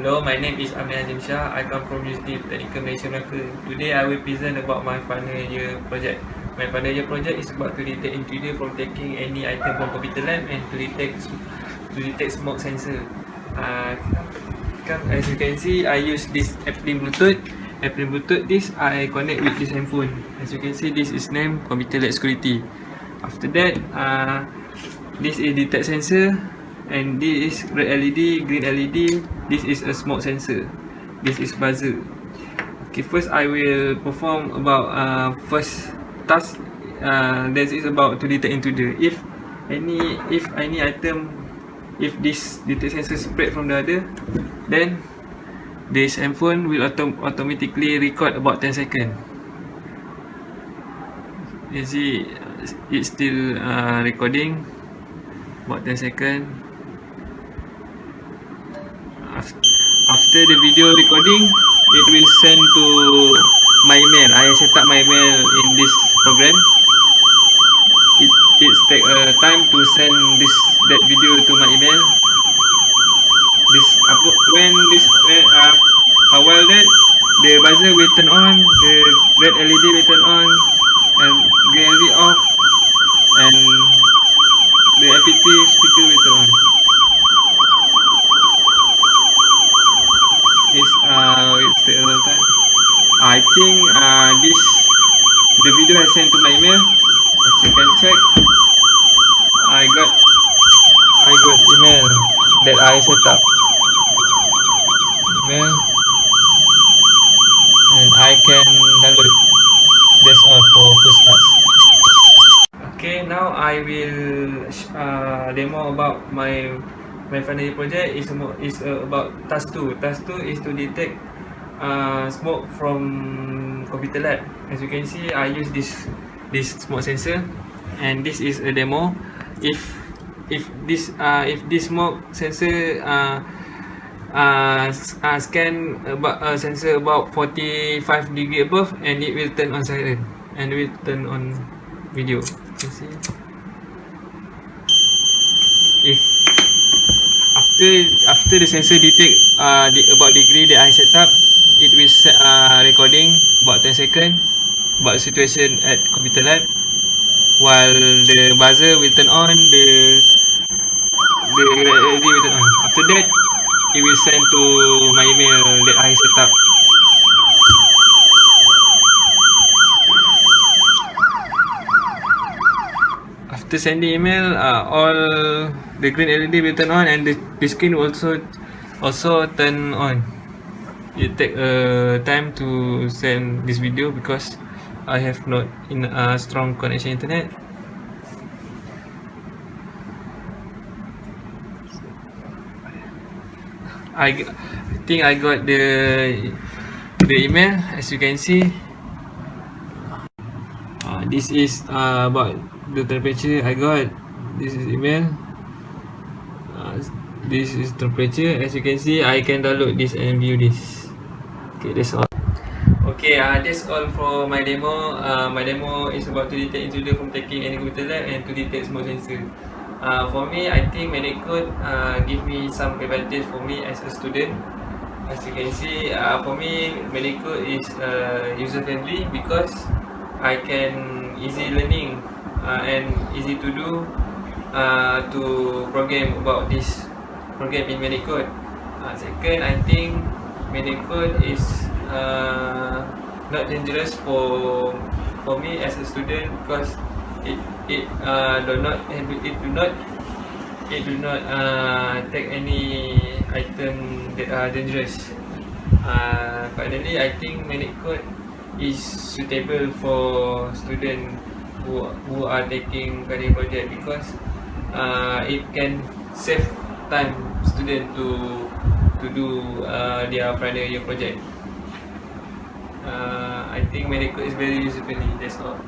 Hello, my name is Amir Azim Shah. I come from UTEM Technical Malaysia Melaka. Today I will present about my final year project. My final year project is about to detect intruder from taking any item from computer lab and to detect smoke sensor. As you can see, I use this airplane Bluetooth. This I connect with this handphone. As you can see, this is named computer lab security. After that, this is detect sensor. And this is red LED, green LED. This is a smoke sensor. This is buzzer. Okay, first I will perform about first task. That is about to detect intruder. If any item, if this detect sensor spread from the other, then this handphone will automatically record about 10 seconds. You see, it's still recording about 10 seconds. After the video recording, it will send to my email. I set up my email in this program. It take time to send that video to my email. While that, the buzzer will turn on, the red LED will turn on, and green LED off, and the MP3 speaker will turn on. It's take a long time. I think the video I sent to my email. As you can check, I got email that I set up. Email, and I can download it. That's all for first task. Okay, now I will demo about my final year project is about task 2. Task 2 is to detect smoke from computer lab. As you can see, I use this smoke sensor, and this is a demo. If this smoke sensor scan about sensor about 45 degree above, and it will turn on siren and will turn on video. You see, if after the sensor detect about degree that I set up, it will set recording about 10 seconds about the situation at computer lab, while the buzzer will turn on, the LED will turn on. After that, it will send to my email that I set up. After sending email, all the green LED will turn on, and the screen will also turn on. It take time to send this video because I have not in a strong connection internet. I think I got the email. As you can see, this is about the temperature I got. This is email. This is temperature. As you can see, I can download this and view this. Okay, that's all. Okay, that's all for my demo. My demo is about to detect intruder from taking any computer lab and to detect smoke sensor. For me, I think Medicode give me some advantage for me as a student. As you can see, for me, Medicode is user friendly because I can easy learning and easy to do to program about this program in Medicode. Second, I think Medicode is not dangerous for me as a student because it do not take any item that are dangerous. Finally, I think Medicode is suitable for students who are taking career project because it can save time student to do their final year project. I think Medicode is very user friendly. That's all.